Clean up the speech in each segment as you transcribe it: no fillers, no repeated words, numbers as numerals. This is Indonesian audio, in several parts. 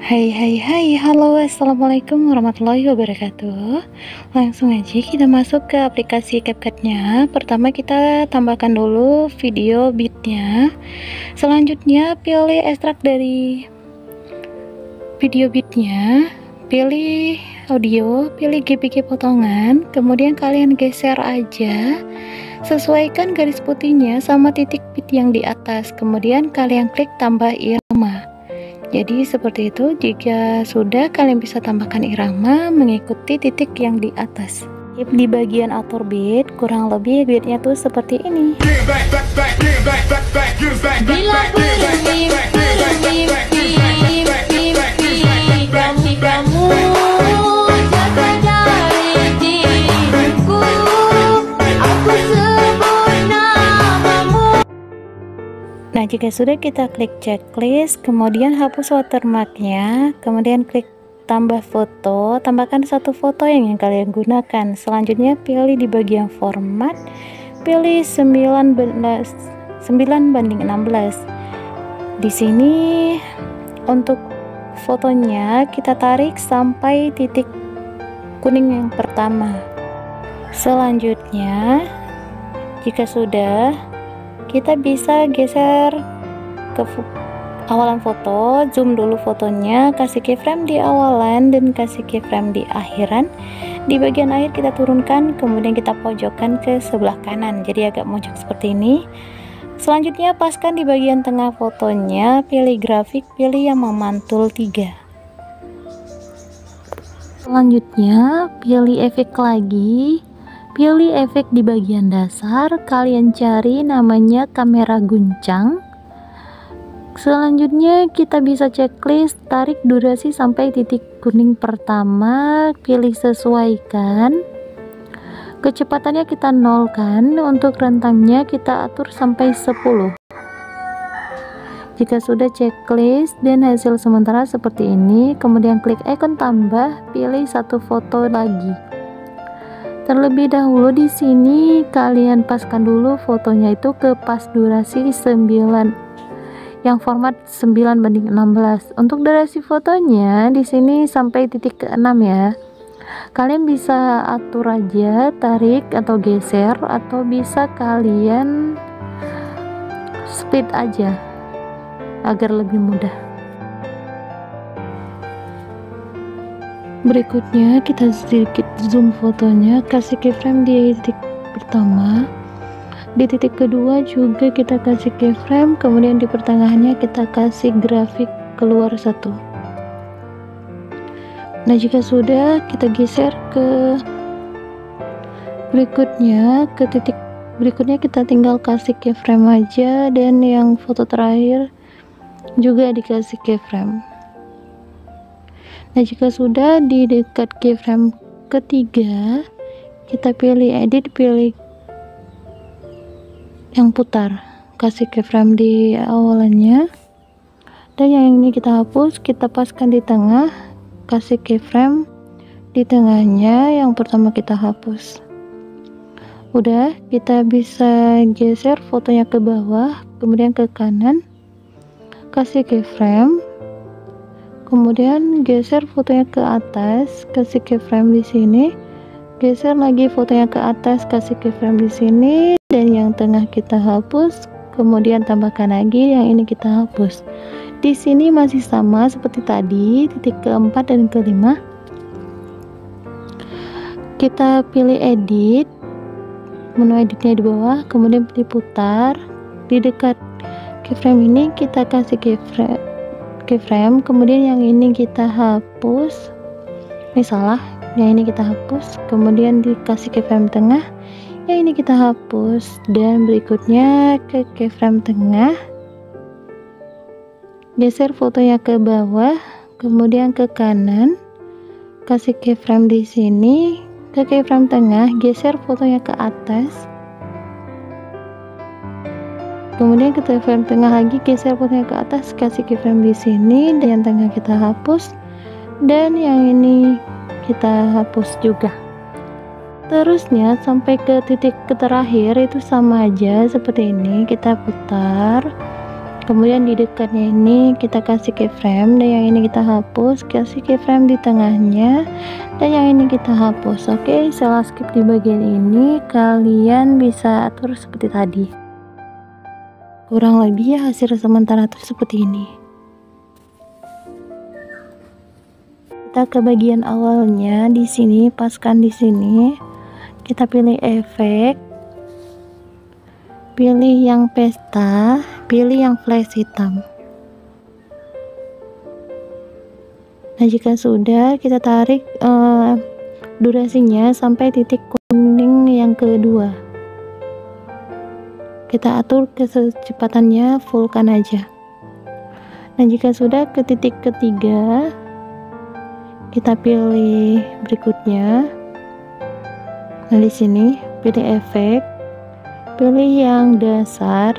Hai hai hai, halo, assalamualaikum warahmatullahi wabarakatuh. Langsung aja kita masuk ke aplikasi CapCut-nya. Pertama kita tambahkan dulu video bitnya. Selanjutnya pilih ekstrak dari video bitnya, pilih audio, pilih GPG potongan, kemudian kalian geser aja, sesuaikan garis putihnya sama titik bit yang di atas, kemudian kalian klik tambah irama. Jadi seperti itu. Jika sudah, kalian bisa tambahkan irama mengikuti titik yang di atas. Di bagian atur beat, kurang lebih beatnya tuh seperti ini. Bila Nah, jika sudah, kita klik checklist, kemudian hapus watermarknya, kemudian klik tambah foto, tambahkan satu foto yang kalian gunakan. Selanjutnya pilih di bagian format, pilih 9:16. Di sini untuk fotonya kita tarik sampai titik kuning yang pertama. Selanjutnya, jika sudah, kita bisa geser ke awalan foto, zoom dulu fotonya, kasih keyframe di awalan dan kasih keyframe di akhiran. Di bagian akhir kita turunkan, kemudian kita pojokkan ke sebelah kanan, jadi agak mojok seperti ini. Selanjutnya paskan di bagian tengah fotonya, pilih grafik, pilih yang memantul 3. Selanjutnya pilih efek lagi, pilih efek di bagian dasar, kalian cari namanya kamera guncang. Selanjutnya kita bisa checklist, tarik durasi sampai titik kuning pertama, pilih sesuaikan. Kecepatannya kita nolkan, untuk rentangnya kita atur sampai 10. Jika sudah checklist dan hasil sementara seperti ini, kemudian klik ikon tambah, pilih satu foto lagi. Terlebih dahulu di sini kalian paskan dulu fotonya itu ke pas durasi 9 yang format 9:16. Untuk durasi fotonya di sini sampai titik ke-6 ya. Kalian bisa atur aja, tarik atau geser, atau bisa kalian split aja agar lebih mudah. Berikutnya kita sedikit zoom fotonya, kasih keyframe di titik pertama, di titik kedua juga kita kasih keyframe, kemudian di pertengahannya kita kasih grafik keluar 1. Nah, jika sudah, kita geser ke berikutnya, ke titik berikutnya kita tinggal kasih keyframe aja, dan yang foto terakhir juga dikasih keyframe. Nah, jika sudah, di dekat keyframe ketiga kita pilih edit, pilih yang putar, kasih keyframe di awalannya, dan yang ini kita hapus, kita paskan di tengah, kasih keyframe di tengahnya, yang pertama kita hapus. Udah, kita bisa geser fotonya ke bawah, kemudian ke kanan, kasih keyframe, kemudian geser fotonya ke atas, kasih keyframe di sini, geser lagi fotonya ke atas, kasih keyframe di sini, dan yang tengah kita hapus, kemudian tambahkan lagi yang ini kita hapus. Di sini masih sama seperti tadi, titik keempat dan kelima. Kita pilih edit, menu editnya di bawah, kemudian pilih putar. Di dekat keyframe ini kita kasih keyframe, kemudian yang ini kita hapus. Ini salah, yang ini kita hapus, kemudian dikasih keyframe tengah, yang ini kita hapus, dan berikutnya ke keyframe tengah, geser fotonya ke bawah, kemudian ke kanan, kasih keyframe di sini, ke keyframe tengah, geser fotonya ke atas, kemudian ke keyframe tengah lagi, geser fotonya ke atas, kasih keyframe di sini, dan yang tengah kita hapus, dan yang ini kita hapus juga. Terusnya sampai ke titik terakhir itu sama aja seperti ini, kita putar, Kemudian di dekatnya ini kita kasih keyframe, dan yang ini kita hapus, kasih keyframe di tengahnya, dan yang ini kita hapus. Oke, setelah skip di bagian ini, kalian bisa atur seperti tadi. Kurang lebih hasil sementara itu seperti ini. Kita ke bagian awalnya, di sini paskan di sini. Kita pilih efek, pilih yang pesta, pilih yang flash hitam. Nah, jika sudah, kita tarik durasinya sampai titik kuning yang kedua. Kita atur kecepatannya fullkan aja. Nah, jika sudah ke titik ketiga, kita pilih berikutnya. Nah, di sini pilih efek, pilih yang dasar,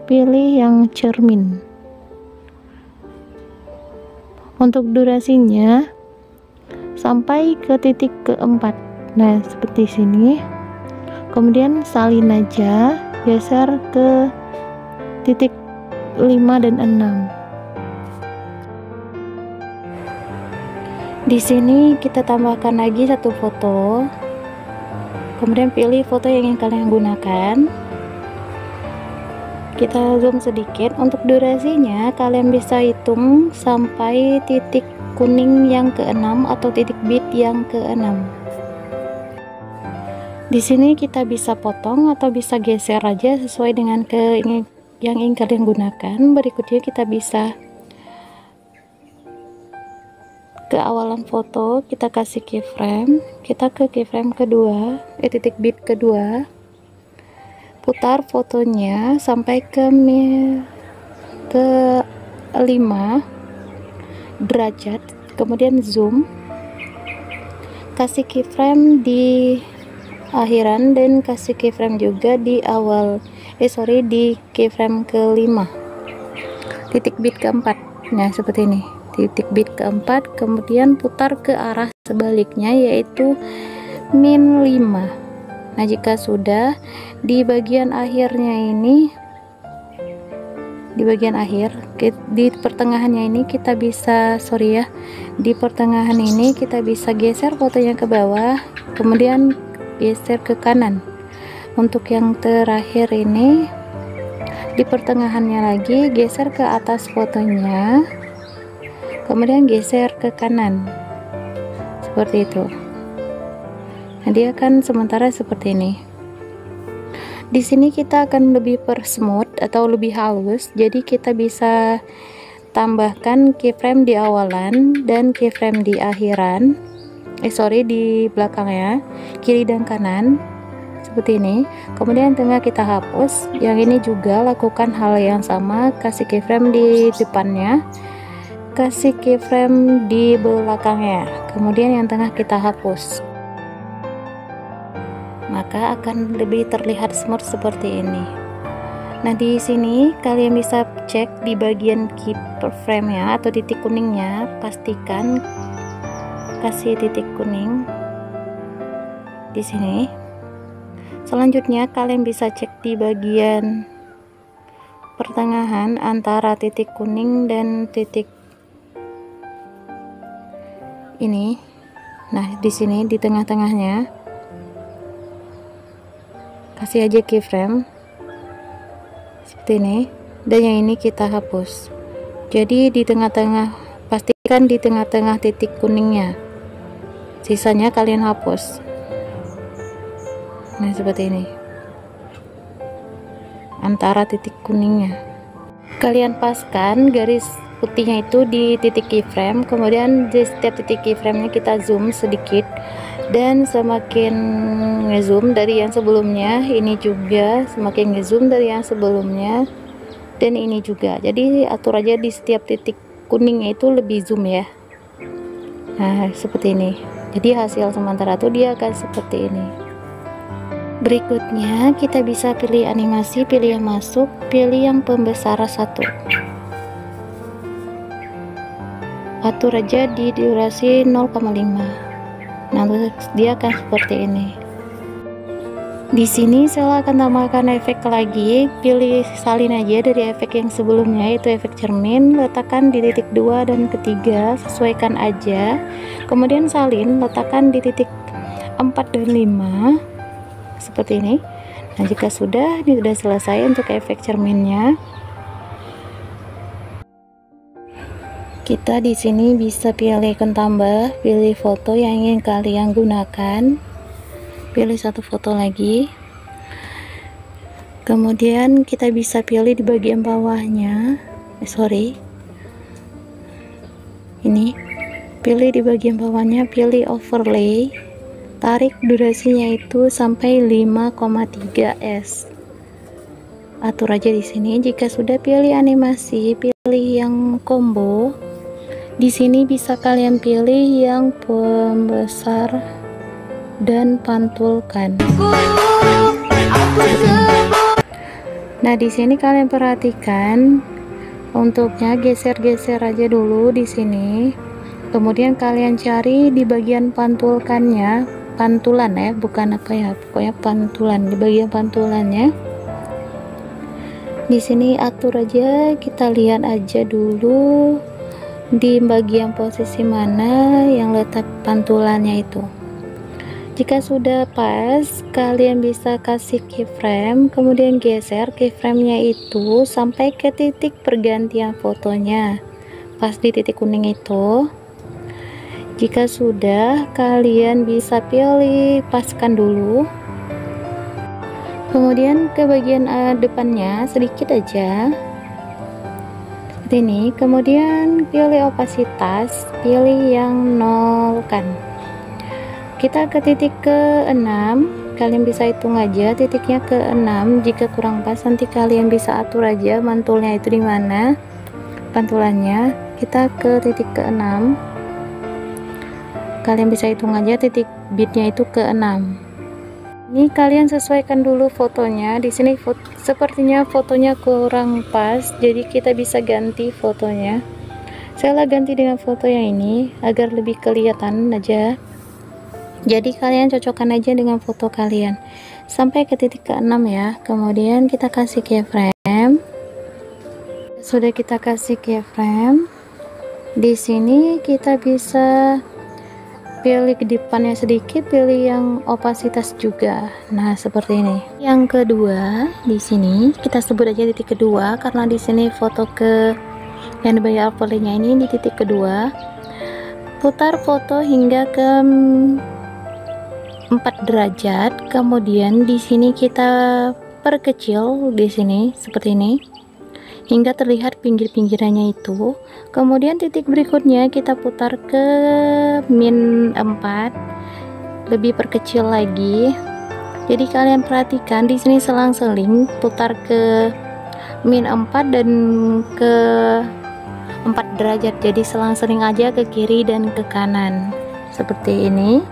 pilih yang cermin. Untuk durasinya sampai ke titik keempat. Nah, seperti sini. Kemudian salin aja, geser ke titik 5 dan 6. Di sini kita tambahkan lagi satu foto. Kemudian pilih foto yang ingin kalian gunakan. Kita zoom sedikit. Untuk durasinya kalian bisa hitung sampai titik kuning yang ke-6 atau titik bit yang ke-6. Di sini kita bisa potong atau bisa geser aja sesuai dengan yang ingin kalian gunakan. Berikutnya kita bisa ke awalan foto, kita kasih keyframe, kita ke keyframe kedua, titik bit kedua, putar fotonya sampai ke 5 derajat, kemudian zoom, kasih keyframe di akhiran dan kasih keyframe juga di di keyframe ke-5, titik bit keempat. Nah, seperti ini, titik bit keempat, kemudian putar ke arah sebaliknya yaitu -5. Nah, jika sudah, di bagian akhirnya ini, di bagian akhir, di pertengahannya ini kita bisa, di pertengahan ini kita bisa geser fotonya ke bawah, kemudian geser ke kanan. Untuk yang terakhir ini, di pertengahannya lagi geser ke atas fotonya, kemudian geser ke kanan, seperti itu. Nah, dia akan sementara seperti ini. Di sini kita akan lebih smooth atau lebih halus, jadi kita bisa tambahkan keyframe di awalan dan keyframe di akhiran, di belakangnya, kiri dan kanan, seperti ini. Kemudian tengah kita hapus. Yang ini juga lakukan hal yang sama, kasih keyframe di depannya, kasih keyframe di belakangnya, kemudian yang tengah kita hapus, maka akan lebih terlihat smooth seperti ini. Nah, di sini kalian bisa cek di bagian keyframe ya atau titik kuningnya, pastikan kasih titik kuning di sini. Selanjutnya kalian bisa cek di bagian pertengahan antara titik kuning dan titik ini. Nah, di sini di tengah-tengahnya kasih aja keyframe seperti ini, dan yang ini kita hapus. Jadi di tengah-tengah, pastikan di tengah-tengah titik kuningnya, sisanya kalian hapus. Nah, seperti ini, antara titik kuningnya kalian paskan garis putihnya itu di titik keyframe, kemudian di setiap titik keyframe nya kita zoom sedikit, dan semakin ngezoom dari yang sebelumnya, ini juga semakin ngezoom dari yang sebelumnya, dan ini juga. Jadi atur aja di setiap titik kuningnya itu lebih zoom ya. Nah, seperti ini. Jadi hasil sementara tuh dia akan seperti ini. Berikutnya kita bisa pilih animasi, pilih yang masuk, pilih yang pembesar 1, atur aja di durasi 0,5. Nah, dia akan seperti ini. Di sini saya akan tambahkan efek lagi, pilih salin aja dari efek yang sebelumnya, yaitu efek cermin, letakkan di titik 2 dan ketiga, sesuaikan aja. Kemudian salin, letakkan di titik 4 dan 5 seperti ini. Nah, jika sudah, ini sudah selesai untuk efek cerminnya. Kita di sini bisa pilih ikon tambah, pilih foto yang ingin kalian gunakan, pilih satu foto lagi. Kemudian kita bisa pilih di bagian bawahnya, ini pilih di bagian bawahnya, pilih overlay, tarik durasinya itu sampai 5,3s. Atur aja di sini. Jika sudah, pilih animasi, pilih yang combo. Di sini bisa kalian pilih yang pembesar dan pantulkan. Nah, di sini kalian perhatikan untuknya, geser-geser aja dulu di sini. Kemudian kalian cari di bagian pantulkannya, pantulan ya, bukan apa ya, pokoknya pantulan, di bagian pantulannya. Di sini atur aja, kita lihat aja dulu di bagian posisi mana yang letak pantulannya itu. Jika sudah pas, kalian bisa kasih keyframe, kemudian geser keyframe-nya itu sampai ke titik pergantian fotonya, pas di titik kuning itu. Jika sudah, kalian bisa pilih paskan dulu, kemudian ke bagian depannya sedikit aja seperti ini. Kemudian pilih opasitas, pilih yang nolkan. Kita ke titik ke-6, kalian bisa hitung aja titiknya ke-6. Jika kurang pas, nanti kalian bisa atur aja mantulnya itu di mana, pantulannya. Kita ke titik ke-6, kalian bisa hitung aja titik bitnya itu ke-6. Ini kalian sesuaikan dulu fotonya. Di sini sepertinya fotonya kurang pas, jadi kita bisa ganti fotonya. Saya ganti dengan foto yang ini agar lebih kelihatan aja. Jadi kalian cocokkan aja dengan foto kalian sampai ke titik ke-6 ya. Kemudian kita kasih keyframe. Sudah kita kasih keyframe, di sini kita bisa pilih ke depannya sedikit, pilih yang opasitas juga. Nah, seperti ini. Yang kedua, di sini kita sebut aja titik kedua karena di sini foto ke yang di overlay-nya ini di titik kedua. Putar foto hingga ke 4 derajat. Kemudian di sini kita perkecil di sini seperti ini hingga terlihat pinggir-pinggirannya itu. Kemudian titik berikutnya kita putar ke -4, lebih perkecil lagi. Jadi kalian perhatikan di sini selang-seling putar ke -4 dan ke 4 derajat. Jadi selang-seling aja ke kiri dan ke kanan seperti ini,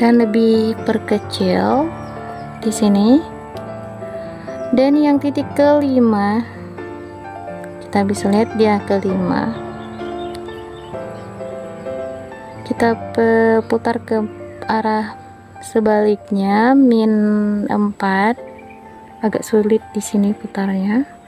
dan lebih perkecil di sini. Dan yang titik ke-5 kita bisa lihat dia ke-5, kita putar ke arah sebaliknya -4, agak sulit di sini putarnya.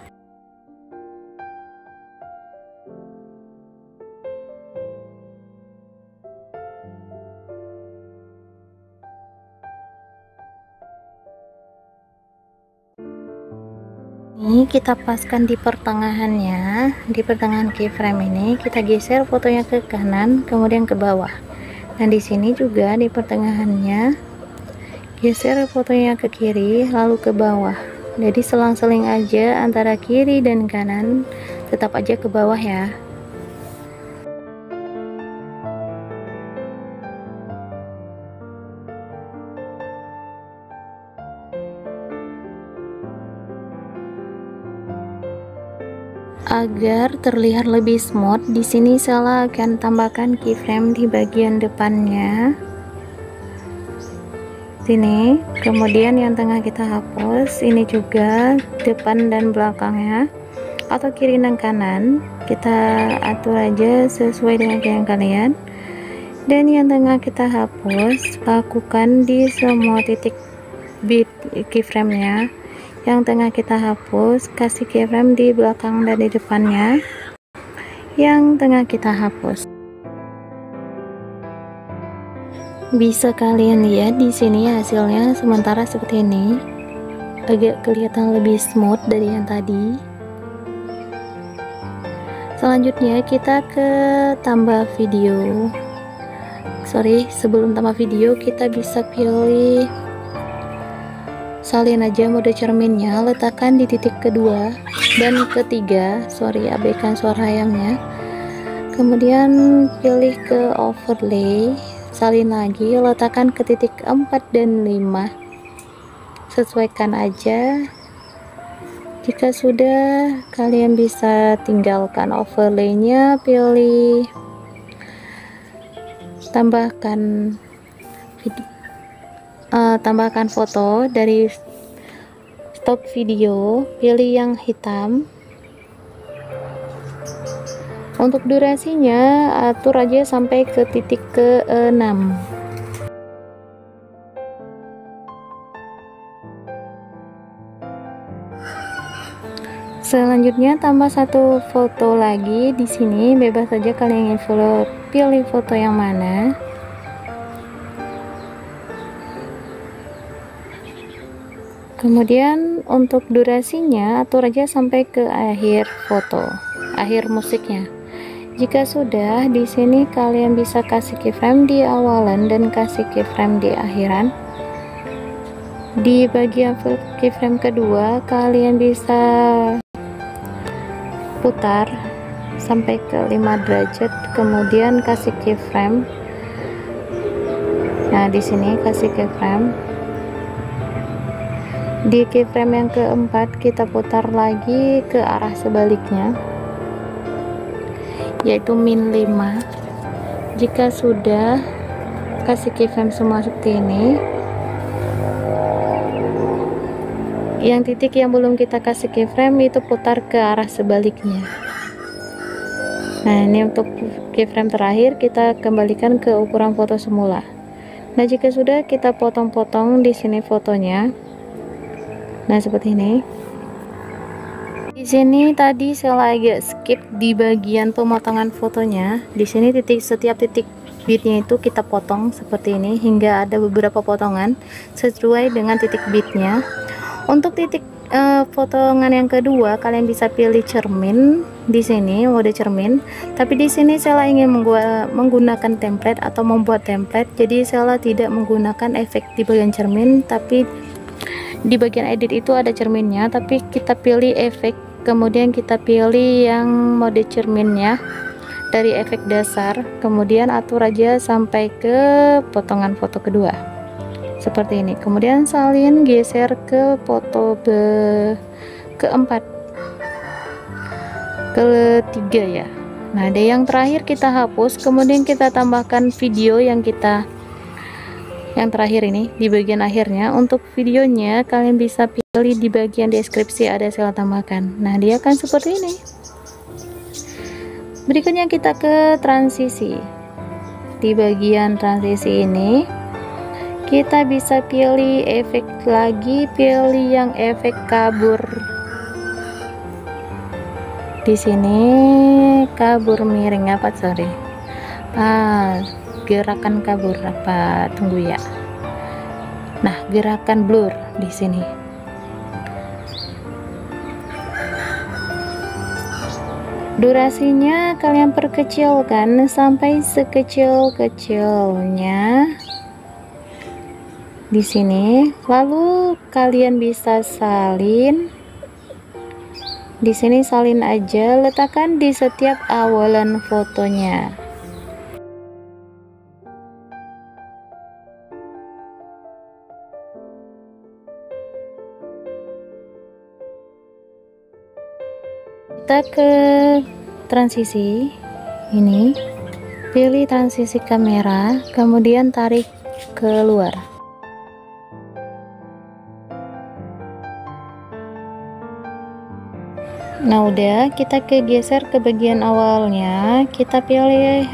Ini kita paskan di pertengahannya, di pertengahan keyframe ini kita geser fotonya ke kanan kemudian ke bawah, dan di sini juga di pertengahannya geser fotonya ke kiri lalu ke bawah. Jadi selang-seling aja antara kiri dan kanan, tetap aja ke bawah ya. Agar terlihat lebih smooth, di sini saya akan tambahkan keyframe di bagian depannya sini. Kemudian yang tengah kita hapus, ini juga depan dan belakangnya atau kiri dan kanan kita atur aja sesuai dengan yang kalian. Dan yang tengah kita hapus, lakukan di semua titik bit keyframe-nya. Yang tengah kita hapus, kasih keyframe di belakang dan di depannya. Yang tengah kita hapus. Bisa kalian lihat di sini hasilnya sementara seperti ini. Agak kelihatan lebih smooth dari yang tadi. Selanjutnya kita ke tambah video. Sebelum tambah video kita bisa pilih salin aja mode cerminnya, letakkan di titik kedua dan ketiga. Abaikan suara ayamnya. Kemudian pilih ke overlay, salin lagi, letakkan ke titik 4 dan 5. Sesuaikan aja. Jika sudah, kalian bisa tinggalkan overlaynya, pilih tambahkan foto dari stop video, pilih yang hitam. Untuk durasinya atur aja sampai ke titik ke-6. Selanjutnya tambah satu foto lagi di sini, bebas saja kalian ingin pilih foto yang mana. Kemudian untuk durasinya atur aja sampai ke akhir foto, akhir musiknya. Jika sudah, di sini kalian bisa kasih keyframe di awalan dan kasih keyframe di akhiran. Di bagian keyframe kedua kalian bisa putar sampai ke 5 derajat, kemudian kasih keyframe. Nah, di sini kasih keyframe. Di keyframe yang keempat kita putar lagi ke arah sebaliknya, yaitu -5. Jika sudah, kasih keyframe semua seperti ini. Yang titik yang belum kita kasih keyframe itu putar ke arah sebaliknya. Nah, ini untuk keyframe terakhir, kita kembalikan ke ukuran foto semula. Nah, jika sudah, kita potong-potong di sini fotonya. Nah, seperti ini. Di sini tadi saya agak skip di bagian pemotongan fotonya. Di sini setiap titik bitnya itu kita potong seperti ini hingga ada beberapa potongan sesuai dengan titik bitnya. Untuk titik potongan yang kedua, kalian bisa pilih cermin di sini, mode cermin. Tapi di sini saya ingin menggunakan template atau membuat template, jadi saya tidak menggunakan efek di bagian cermin, tapi di bagian edit itu ada cerminnya. Tapi kita pilih efek, kemudian kita pilih yang mode cerminnya dari efek dasar, kemudian atur aja sampai ke potongan foto kedua seperti ini. Kemudian salin geser ke foto keempat, ketiga ya. Nah, ada yang terakhir kita hapus, kemudian kita tambahkan video yang terakhir ini di bagian akhirnya. Untuk videonya kalian bisa pilih di bagian deskripsi, ada saya tambahkan. Nah, dia akan seperti ini. Berikutnya kita ke transisi. Di bagian transisi ini kita bisa pilih efek lagi, pilih yang efek kabur. Di sini kabur miring gerakan kabur tunggu ya. Nah, gerakan blur di sini. Durasinya kalian perkecilkan sampai sekecil-kecilnya di sini. Lalu kalian bisa salin. Di sini salin aja, letakkan di setiap awalan fotonya. Kita ke transisi ini, pilih transisi kamera, kemudian tarik keluar. Nah, udah, kita geser ke bagian awalnya, kita pilih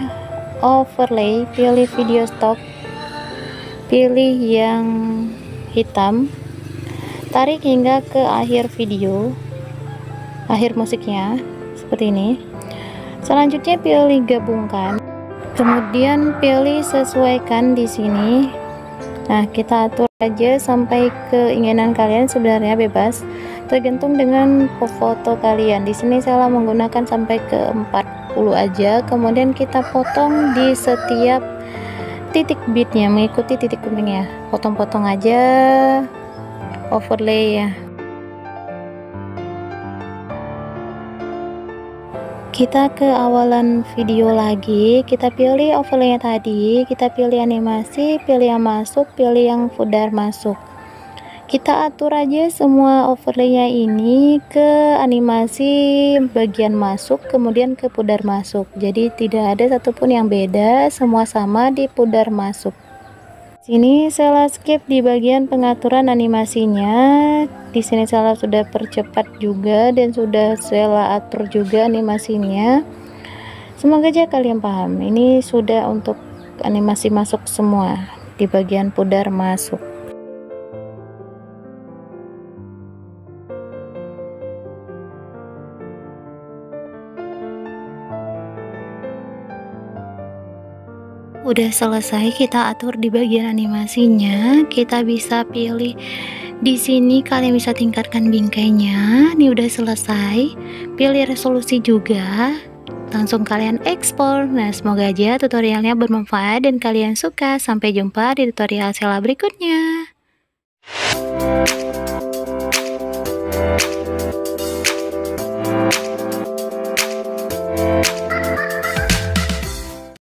overlay, pilih video stock, pilih yang hitam. tarik hingga ke akhir video, akhir musiknya seperti ini. Selanjutnya pilih gabungkan, kemudian pilih sesuaikan di sini. Nah, kita atur aja sampai keinginan kalian, sebenarnya bebas, tergantung dengan foto kalian. Di sini saya menggunakan sampai ke 40 aja. Kemudian kita potong di setiap titik bitnya, mengikuti titik kuningnya. Potong-potong aja overlay ya. Kita ke awalan video lagi, kita pilih overlaynya tadi, kita pilih animasi, pilih yang masuk, pilih yang pudar masuk. Kita atur aja semua overlaynya ini ke animasi bagian masuk, kemudian ke pudar masuk. Jadi tidak ada satupun yang beda, semua sama di pudar masuk. Sini saya skip di bagian pengaturan animasinya. Di sini saya sudah percepat juga dan sudah saya atur juga animasinya. Semoga aja kalian paham. Ini sudah untuk animasi masuk semua di bagian pudar masuk. Udah selesai kita atur di bagian animasinya. Kita bisa pilih di sini, kalian bisa tingkatkan bingkainya. Ini udah selesai. Pilih resolusi juga. Langsung kalian ekspor. Nah, semoga aja tutorialnya bermanfaat dan kalian suka. Sampai jumpa di tutorial Sheila berikutnya.